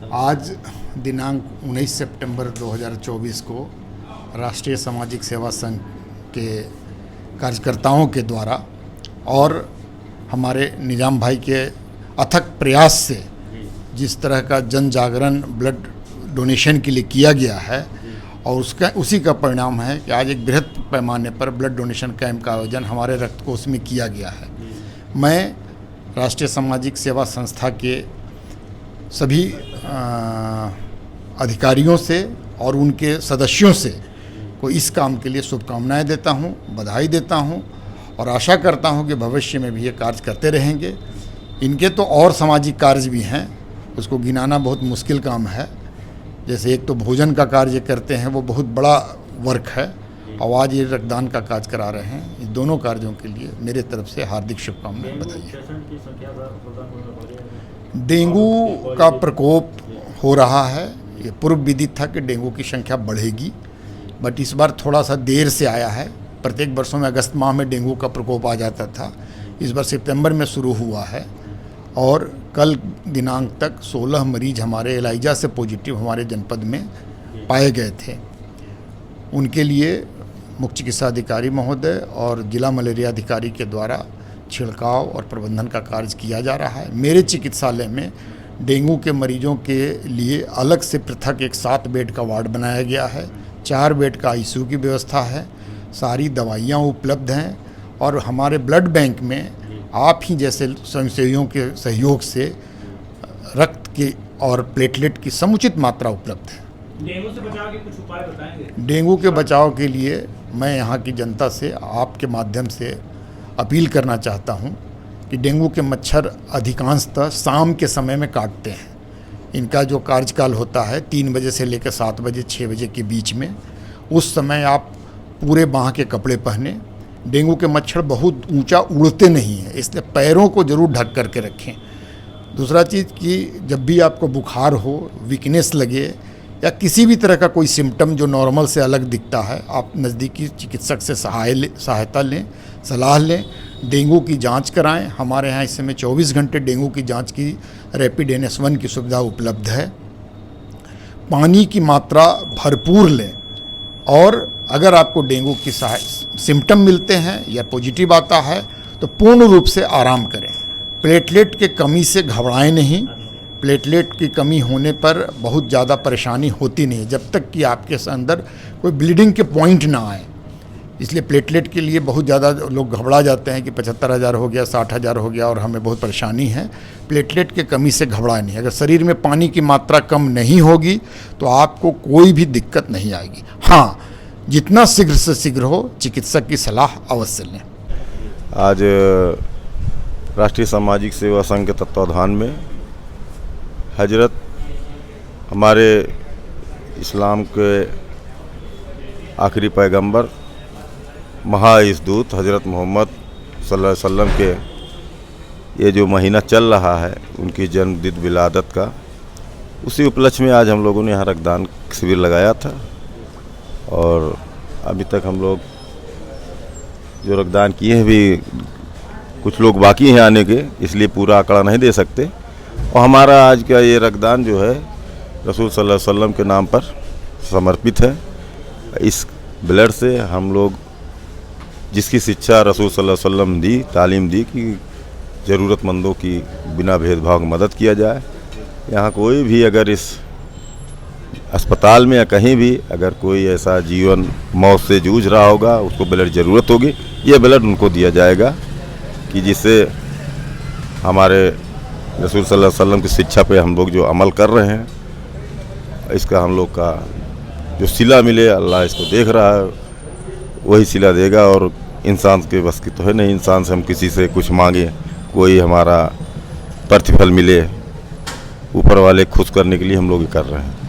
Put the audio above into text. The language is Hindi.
आज दिनांक 19 सितंबर 2024 को राष्ट्रीय सामाजिक सेवा संघ के कार्यकर्ताओं के द्वारा और हमारे निजाम भाई के अथक प्रयास से जिस तरह का जन जागरण ब्लड डोनेशन के लिए किया गया है और उसी का परिणाम है कि आज एक बृहद पैमाने पर ब्लड डोनेशन कैंप का आयोजन हमारे रक्त कोष में किया गया है। मैं राष्ट्रीय सामाजिक सेवा संस्था के सभी अधिकारियों से और उनके सदस्यों से को इस काम के लिए शुभकामनाएं देता हूं, बधाई देता हूं और आशा करता हूं कि भविष्य में भी ये कार्य करते रहेंगे। इनके तो और सामाजिक कार्य भी हैं, उसको गिनाना बहुत मुश्किल काम है। जैसे एक तो भोजन का कार्य करते हैं, वो बहुत बड़ा वर्क है, और आज ये रक्तदान का कार्य करा रहे हैं। इन दोनों कार्यों के लिए मेरे तरफ से हार्दिक शुभकामनाएं, बधाई। डेंगू का प्रकोप हो रहा है। ये पूर्व विदित था कि डेंगू की संख्या बढ़ेगी, बट इस बार थोड़ा सा देर से आया है। प्रत्येक वर्षों में अगस्त माह में डेंगू का प्रकोप आ जाता था, इस बार सितंबर में शुरू हुआ है और कल दिनांक तक 16 मरीज हमारे एलाइजा से पॉजिटिव हमारे जनपद में पाए गए थे। उनके लिए मुख्य चिकित्सा अधिकारी महोदय और जिला मलेरिया अधिकारी के द्वारा छिड़काव और प्रबंधन का कार्य किया जा रहा है। मेरे चिकित्सालय में डेंगू के मरीजों के लिए अलग से पृथक एक 7 बेड का वार्ड बनाया गया है, 4 बेड का आईसीयू की व्यवस्था है, सारी दवाइयाँ उपलब्ध हैं और हमारे ब्लड बैंक में आप ही जैसे स्वयंसेवियों के सहयोग से रक्त के और प्लेटलेट की समुचित मात्रा उपलब्ध है। डेंगू से बचाव के कुछ उपाय बताएंगे? डेंगू के बचाव के लिए मैं यहाँ की जनता से आपके माध्यम से अपील करना चाहता हूँ कि डेंगू के मच्छर अधिकांशतः शाम के समय में काटते हैं। इनका जो कार्यकाल होता है 3 बजे से लेकर 7 बजे 6 बजे के बीच में, उस समय आप पूरे बाँह के कपड़े पहने। डेंगू के मच्छर बहुत ऊंचा उड़ते नहीं हैं, इसलिए पैरों को ज़रूर ढक करके रखें। दूसरा चीज़ कि जब भी आपको बुखार हो, वीकनेस लगे या किसी भी तरह का कोई सिम्टम जो नॉर्मल से अलग दिखता है, आप नज़दीकी चिकित्सक से सहायता लें, सलाह लें, डेंगू की जांच कराएं। हमारे यहाँ इस समय 24 घंटे डेंगू की जांच की रैपिड NS1 की सुविधा उपलब्ध है। पानी की मात्रा भरपूर लें और अगर आपको डेंगू की सिम्टम मिलते हैं या पॉजिटिव आता है तो पूर्ण रूप से आराम करें। प्लेटलेट के कमी से घबराएं नहीं। प्लेटलेट की कमी होने पर बहुत ज़्यादा परेशानी होती नहीं, जब तक कि आपके अंदर कोई ब्लीडिंग के पॉइंट ना आए। इसलिए प्लेटलेट के लिए बहुत ज़्यादा लोग घबरा जाते हैं कि 75,000 हो गया, 60,000 हो गया और हमें बहुत परेशानी है। प्लेटलेट के कमी से घबराए नहीं। अगर शरीर में पानी की मात्रा कम नहीं होगी तो आपको कोई भी दिक्कत नहीं आएगी। हाँ, जितना शीघ्र से शीघ्र हो चिकित्सक की सलाह अवश्य लें। आज राष्ट्रीय सामाजिक सेवा संघ के तत्वाधान में हजरत हमारे इस्लाम के आखिरी पैगंबर महाइसदूत हजरत मोहम्मद सल्लल्लाहु अलैहि वसल्लम के ये जो महीना चल रहा है उनकी जन्मदिन विलादत का, उसी उपलक्ष्य में आज हम लोगों ने यहाँ रक्तदान शिविर लगाया था। और अभी तक हम लोग जो रक्तदान किए हैं, भी कुछ लोग बाकी हैं आने के, इसलिए पूरा आंकड़ा नहीं दे सकते। और हमारा आज का ये रक्तदान जो है रसूल सल्लल्लाहु अलैहि वसल्लम के नाम पर समर्पित है। इस ब्लड से हम लोग जिसकी शिक्षा रसूल सल्लल्लाहु अलैहि वसल्लम दी, तालीम दी कि ज़रूरतमंदों की बिना भेदभाव की मदद किया जाए। यहाँ कोई भी अगर इस अस्पताल में या कहीं भी अगर कोई ऐसा जीवन मौत से जूझ रहा होगा, उसको ब्लड ज़रूरत होगी, ये ब्लड उनको दिया जाएगा कि जिससे हमारे रसूल सल्लल्लाहु अलैहि वसल्लम की शिक्षा पे हम लोग जो अमल कर रहे हैं, इसका हम लोग का जो सिला मिले, अल्लाह इसको देख रहा है, वही सिला देगा। और इंसान के बस की तो है नहीं, इंसान से हम किसी से कुछ मांगे कोई हमारा प्रतिफल मिले, ऊपर वाले खुश करने के लिए हम लोग ये कर रहे हैं।